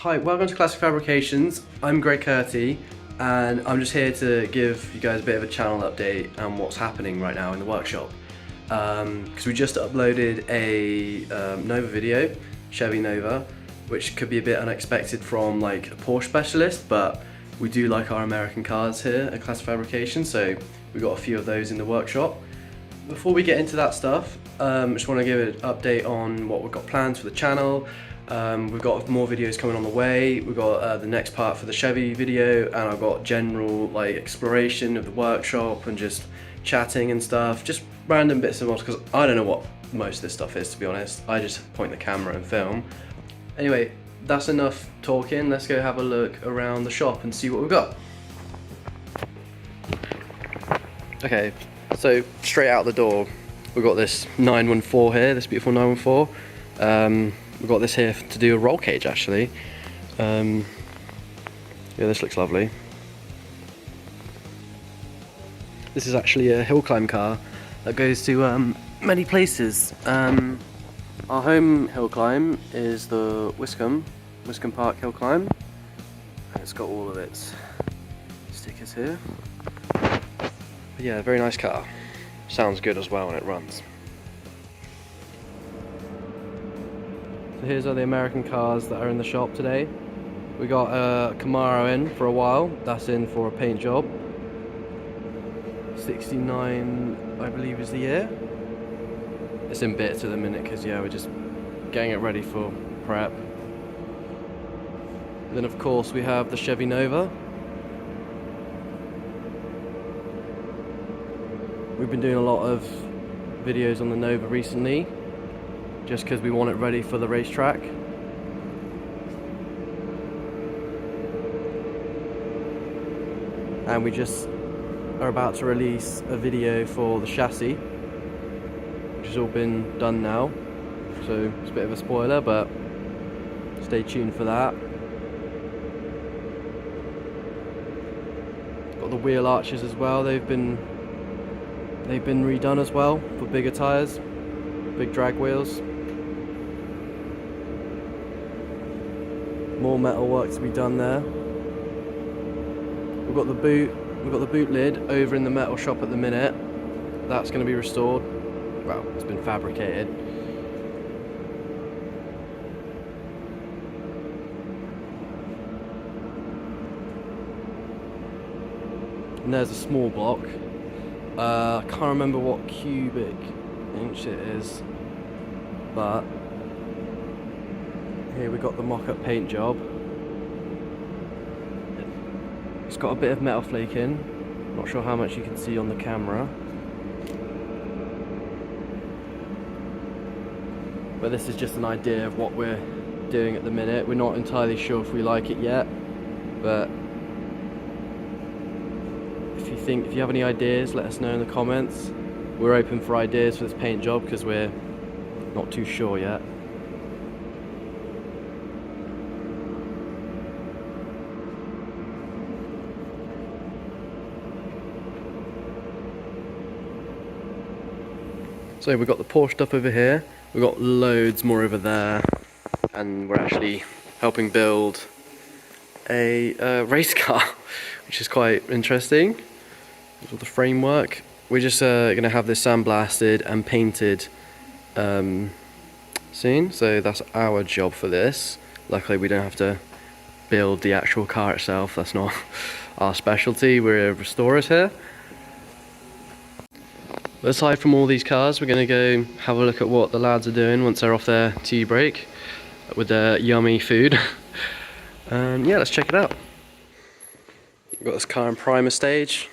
Hi, welcome to Classic Fabrications. I'm Greg Curty and I'm just here to give you guys a bit of a channel update on what's happening right now in the workshop. Because we just uploaded a Nova video, Chevy Nova, which could be a bit unexpected from like a Porsche specialist, but we do like our American cars here at Classic Fabrications, so we got a few of those in the workshop. Before we get into that stuff, I just want to give an update on what we've got planned for the channel. We've got more videos coming on the way. We've got the next part for the Chevy video, and I've got general like exploration of the workshop and just chatting and stuff, just random bits and bobs, because I don't know what most of this stuff is, to be honest. I just point the camera and film. Anyway, that's enough talking. Let's go have a look around the shop and see what we've got. Okay, so straight out the door, we've got this 914 here, this beautiful 914. We've got this here to do a roll cage, actually. Yeah, this looks lovely. This is actually a hill climb car that goes to many places. Our home hill climb is the Wiscombe Park hill climb. And it's got all of its stickers here. But yeah, very nice car. Sounds good as well when it runs. So here's all the American cars that are in the shop today. We got a Camaro in for a while. That's in for a paint job. 69, I believe, is the year. It's in bits at the minute because yeah, we're just getting it ready for prep. Then of course we have the Chevy Nova. We've been doing a lot of videos on the Nova recently, just because we want it ready for the racetrack. And we just are about to release a video for the chassis, which has all been done now. So it's a bit of a spoiler, but stay tuned for that. Got the wheel arches as well. They've been redone as well for bigger tyres, big drag wheels. More metal work to be done there. We've got the boot lid over in the metal shop at the minute. That's going to be restored. Well, it's been fabricated. And there's a small block. I can't remember what cubic inch it is, but here we got the mock-up paint job. It's got a bit of metal flake in. Not sure how much you can see on the camera, but this is just an idea of what we're doing at the minute. We're not entirely sure if we like it yet, but if you have any ideas, let us know in the comments. We're open for ideas for this paint job because we're not too sure yet. So we've got the Porsche stuff over here, we've got loads more over there, and we're actually helping build a race car, which is quite interesting. With the framework, we're just going to have this sandblasted and painted soon, so that's our job for this. Luckily we don't have to build the actual car itself, that's not our specialty, we're restorers here. But aside from all these cars, we're going to go have a look at what the lads are doing once they're off their tea break with their yummy food. Yeah, let's check it out. We've got this car in primer stage.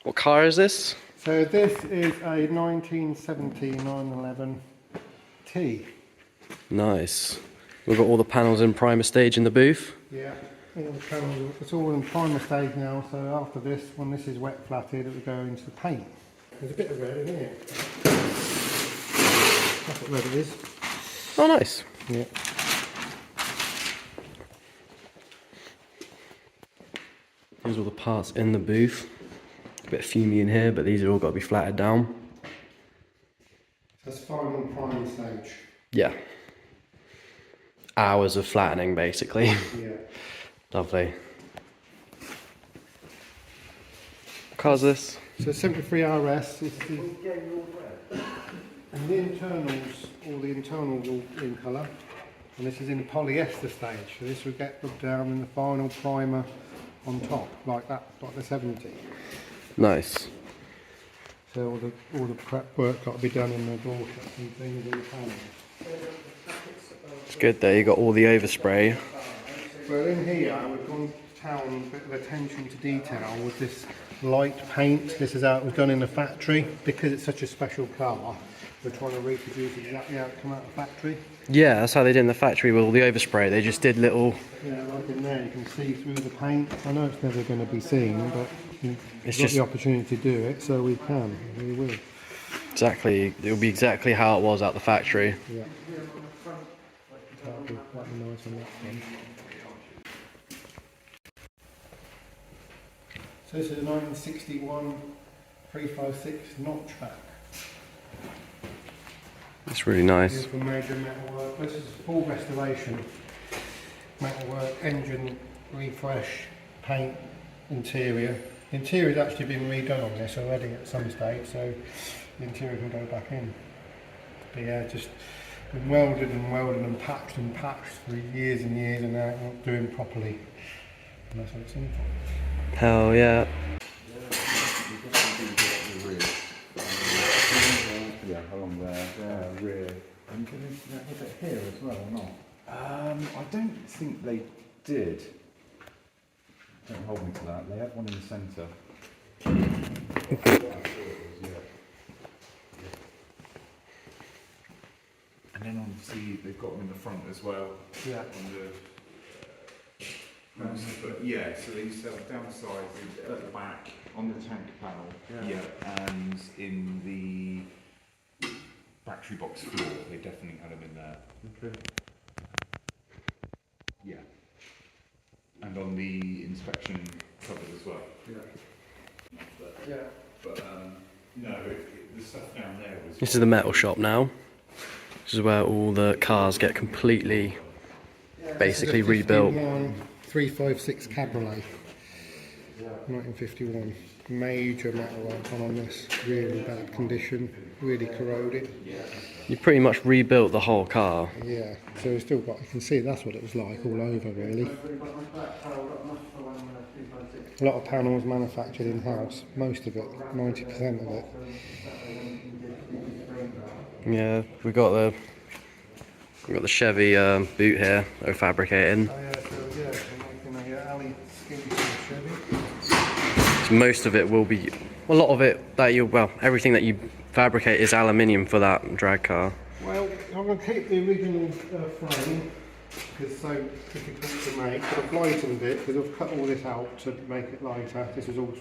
What car is this? So this is a 1970 911 T. Nice. We've got all the panels in primer stage in the booth. Yeah, it's all in primer stage now, so after this, when this is wet flatted, it will go into the paint. There's a bit of red in it. That's what red it is. Oh, nice. Yeah. Here's all the parts in the booth. A bit of fumey in here, but these are all got to be flatted down. That's final priming stage. Yeah. hours of flattening, basically. Yeah. Lovely. What car is this? So 73 RS. And the internals, all the internals all in colour. And this is in polyester stage. So this will get rubbed down in the final primer on top, like that, like the 70. Nice. So all the prep work got to be done in the door shuts and things in the panel. It's good there, you got all the overspray. Well, in here we've gone to town, a bit of attention to detail with this light paint. This is how it was done in the factory. Because it's such a special car, we're trying to reproduce exactly how it came out of the factory. Yeah, that's how they did in the factory with all the overspray. They just did little... Yeah, like in there you can see through the paint. I know it's never going to be seen, but we've got the opportunity to do it, so we can. We will. Exactly, it'll be exactly how it was at the factory. Yeah. That'll be quite nice on that one. So this is a 1961 356 knot track. It's really nice. Beautiful major metalwork. This is full restoration. Metalwork, engine refresh, paint, interior. The interior's actually been redone on this already at some stage, so the interior can go back in. But yeah, just been welded and patched for years and years, and now it's not doing properly. And that's what it's in for. Hell yeah. Yeah, along there, rear. And can they have it here as well or not? I don't think they did. Don't hold me to that. They had one in the centre. And then obviously they've got them in the front as well. Yeah. On the, but yeah, so they used to have downsized at the back on the tank panel. Yeah, and in the battery box floor, they definitely had them in there. Okay. Yeah. And on the inspection cupboard as well. Yeah. But, no, the stuff down there was... This is the metal shop now. This is where all the cars get completely, basically rebuilt. 356 Cabriolet, 1951. Major metalwork on this, really bad condition, really corroded. You pretty much rebuilt the whole car. Yeah, so we've still got, you can see that's what it was like all over really. A lot of panels manufactured in-house, most of it, 90% of it. Yeah, we got the Chevy boot here, they're fabricating. Oh yeah, so yeah, we're making a alley skinny Chevy. So most of it will be, a lot of it everything that you fabricate is aluminium for that drag car. Well, I'm going to keep the original frame because it's so difficult to make, but I've lightened it because I've cut all this out to make it lighter. This is all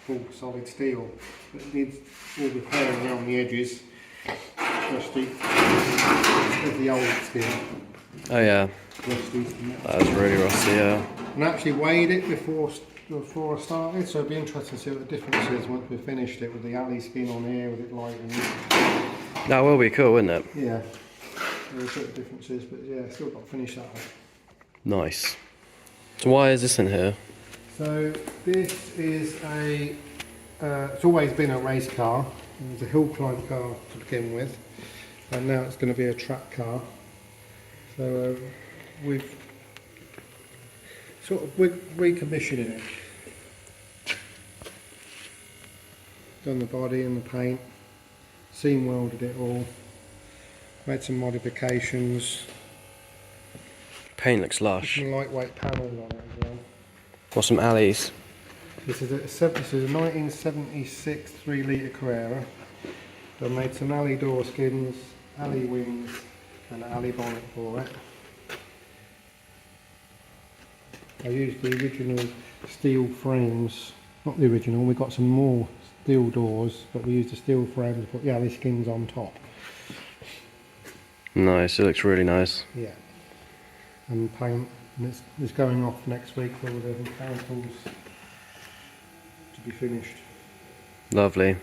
full solid steel, but it needs all repairing around the edges. Rusty. There's the old steel. Oh yeah, Rusty. that was really rusty, yeah. And I actually weighed it before I started, so it'd be interesting to see what the difference is once we've finished it with the alley skin on here, with it lightened. That will be cool, wouldn't it? Yeah. There are certain differences, but yeah, still got to finish that off. Nice. So why is this in here? So this is it's always been a race car. It was a hill climb car to begin with, and now it's going to be a track car. So we're recommissioning it. Done the body and the paint, seam welded it all, made some modifications. Paint looks lush. Some lightweight panels on it as well. Got some alleys. This is a 1976 3 litre Carrera. I made some alley door skins, alley wings and an alley bonnet for it. I used the original steel frames, not the original, we got some more steel doors, but we used the steel frames to put the alley skins on top. Nice, it looks really nice. Yeah. And paint, and it's going off next week for all the mechanicals to be finished. Lovely.